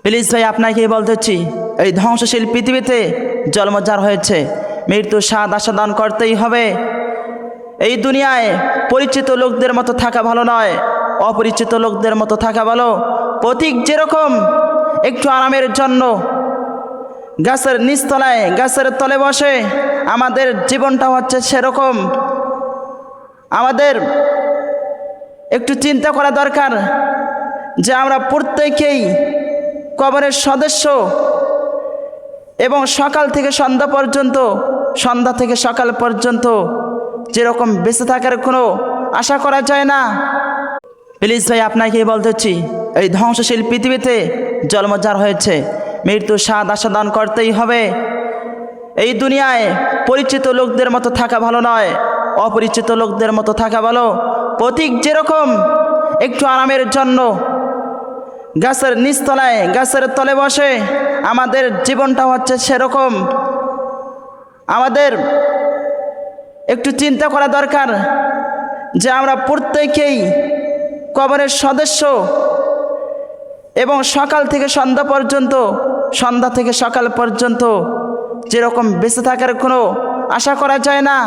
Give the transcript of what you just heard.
Please ভাই, আপনাকেই বলতেছি, এই ধ্বংসশীল পৃথিবীতে জন্ম যার হয়েছে, মৃত্যুর স্বাদ আস্বাদন করতেই হবে। এই দুনিয়ায় পরিচিত লোকদের মতো থাকা ভালো নয়, অপরিচিত লোকদের মতো থাকা ভালো। পথিক যেরকম একটু আরামের জন্য গাছের নিচতলায় গাছের তলে বসে, আমাদের জীবনটা হচ্ছে সেরকম। আমাদের একটু চিন্তা করা দরকার যে আমরা প্রত্যেকেই কবরের সদস্য, এবং সকাল থেকে সন্ধ্যা পর্যন্ত, সন্ধ্যা থেকে সকাল পর্যন্ত যেরকম বেঁচে থাকার কোনো আশা করা যায় না। প্লিজ ভাই, আপনাকেই বলতেছি, এই ধ্বংসশীল পৃথিবীতে জন্ম যার হয়েছে, মৃত্যুর স্বাদ আস্বাদন করতেই হবে। এই দুনিয়ায় পরিচিত লোকদের মতো থাকা ভালো নয়, অপরিচিত লোকদের মতো থাকা ভালো। পথিক যেরকম একটু আরামের জন্য গাছের নিচতলায় গাছের তলে বসে, আমাদের জীবনটা হচ্ছে সেরকম। আমাদের একটু চিন্তা করা দরকার যে আমরা প্রত্যেকেই কবরের সদস্য, এবং সকাল থেকে সন্ধ্যা পর্যন্ত, সন্ধ্যা থেকে সকাল পর্যন্ত যেরকম বেঁচে থাকার কোনো আশা করা যায় না।